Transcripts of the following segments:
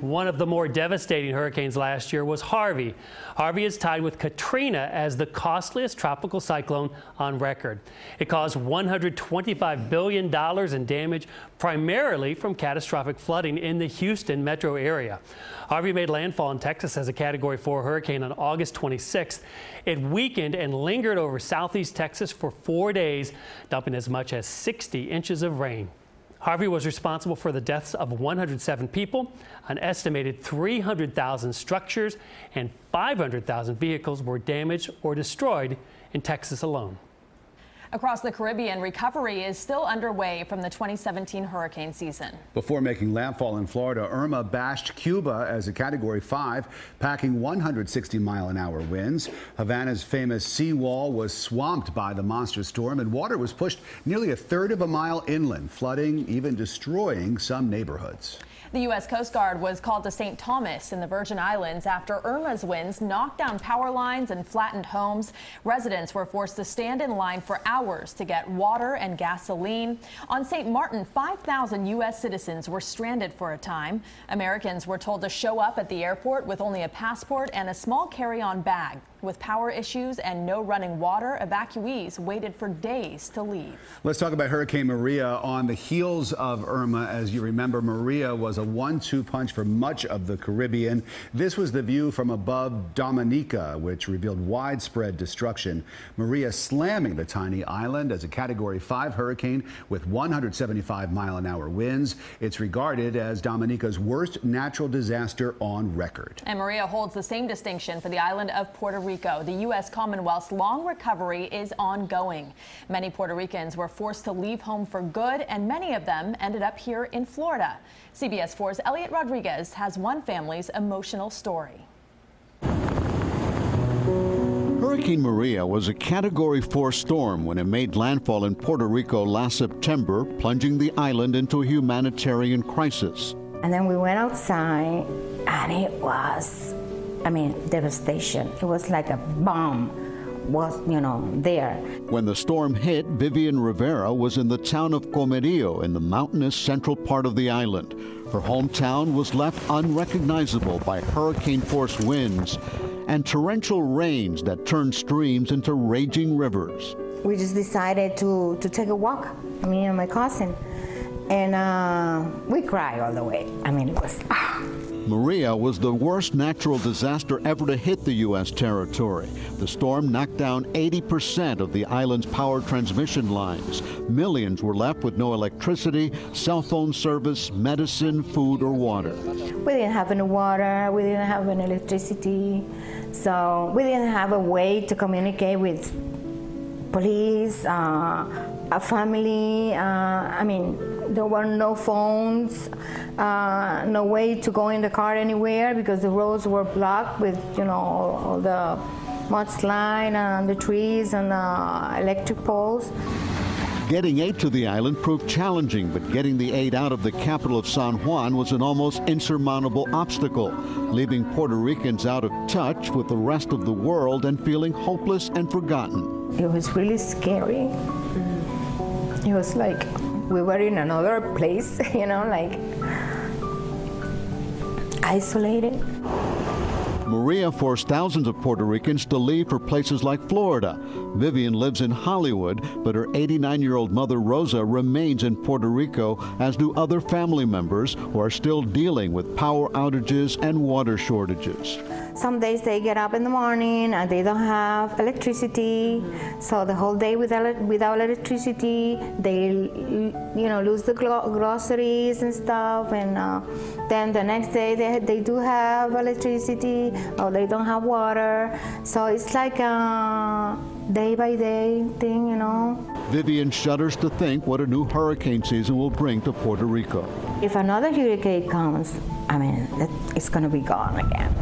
One of the more devastating hurricanes last year was Harvey. Harvey is tied with Katrina as the costliest tropical cyclone on record. It caused $125 billion in damage, primarily from catastrophic flooding in the Houston metro area. Harvey made landfall in Texas as a Category 4 hurricane on August 26th. It weakened and lingered over southeast Texas for 4 days, dumping as much as 60 inches of rain. Harvey was responsible for the deaths of 107 people, an estimated 300,000 structures, and 500,000 vehicles were damaged or destroyed in Texas alone. Across the Caribbean, recovery is still underway from the 2017 hurricane season. Before making landfall in Florida, Irma bashed Cuba as a Category 5, packing 160-mile-an-hour winds. Havana's famous seawall was swamped by the monster storm, and water was pushed nearly a third of a mile inland, flooding, even destroying some neighborhoods. The U.S. Coast Guard was called to St. Thomas in the Virgin Islands after Irma's winds knocked down power lines and flattened homes. Residents were forced to stand in line for hours to get water and gasoline. On St. Martin, 5,000 U.S. citizens were stranded for a time. Americans were told to show up at the airport with only a passport and a small carry-on bag. With power issues and no running water, evacuees waited for days to leave. Let's talk about Hurricane Maria on the heels of Irma. As you remember, Maria was a 1-2 punch for much of the Caribbean. This was the view from above Dominica, which revealed widespread destruction. Maria slamming the tiny island as a Category 5 hurricane with 175-mile-an-hour winds. It's regarded as Dominica's worst natural disaster on record. And Maria holds the same distinction for the island of Puerto Rico. The U.S. Commonwealth's long recovery is ongoing. Many Puerto Ricans were forced to leave home for good, and many of them ended up here in Florida. CBS 4's Elliot Rodriguez has one family's emotional story. Hurricane Maria was a Category 4 storm when it made landfall in Puerto Rico last September, plunging the island into a humanitarian crisis. And then we went outside, and it was, devastation. It was like a bomb was, there. When the storm hit, Vivian Rivera was in the town of Comerío in the mountainous central part of the island. Her hometown was left unrecognizable by hurricane-force winds and torrential rains that turned streams into raging rivers. We just decided to take a walk, me and my cousin, and we cried all the way. It was... Maria was the worst natural disaster ever to hit the U.S. territory. The storm knocked down 80% of the island's power transmission lines. Millions were left with no electricity, cell phone service, medicine, food, or water. We didn't have any water, we didn't have any electricity, so we didn't have a way to communicate with police, a family. There were no phones, no way to go in the car anywhere because the roads were blocked with, all the mudslide and the trees and electric poles. Getting aid to the island proved challenging, but getting the aid out of the capital of San Juan was an almost insurmountable obstacle, leaving Puerto Ricans out of touch with the rest of the world and feeling hopeless and forgotten. It was really scary. It was like we were in another place, like isolated. Maria forced thousands of Puerto Ricans to leave for places like Florida. Vivian lives in Hollywood, but her 89-year-old mother, Rosa, remains in Puerto Rico, as do other family members who are still dealing with power outages and water shortages. Some days they get up in the morning and they don't have electricity, so the whole day without electricity, they lose the groceries and stuff, and then the next day they do have electricity or they don't have water, so it's like a day-by-day thing, Vivian shudders to think what a new hurricane season will bring to Puerto Rico. If another hurricane comes, it's going to be gone again.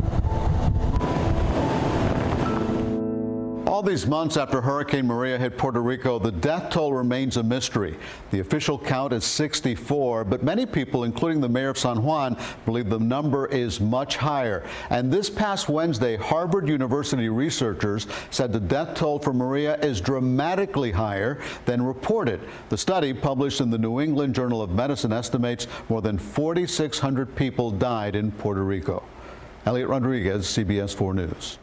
All these months after Hurricane Maria hit Puerto Rico, the death toll remains a mystery. The official count is 64, but many people, including the mayor of San Juan, believe the number is much higher. And this past Wednesday, Harvard University researchers said the death toll for Maria is dramatically higher than reported. The study, published in the New England Journal of Medicine, estimates more than 4,600 people died in Puerto Rico. Elliot Rodriguez, CBS 4 News.